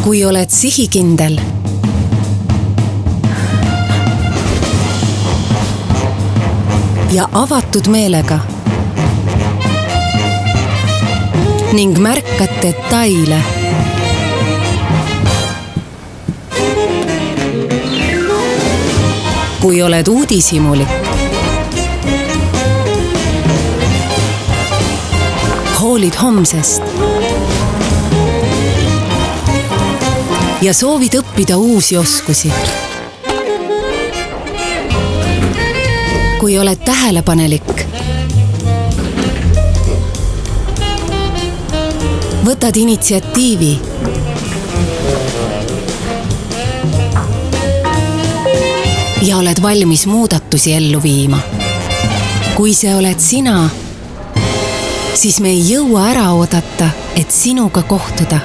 kui oled sihikindel ja avatud meelega ning märkad detaile, kui oled uudishimulik, hoolid homsest ja soovid õppida uusi oskusi. Kui oled tähelepanelik, võtad initsiatiivi ja oled valmis muudatusi ellu viima. Kui see oled sina, siis me ei jõua ära oodata, et sinuga kohtuda.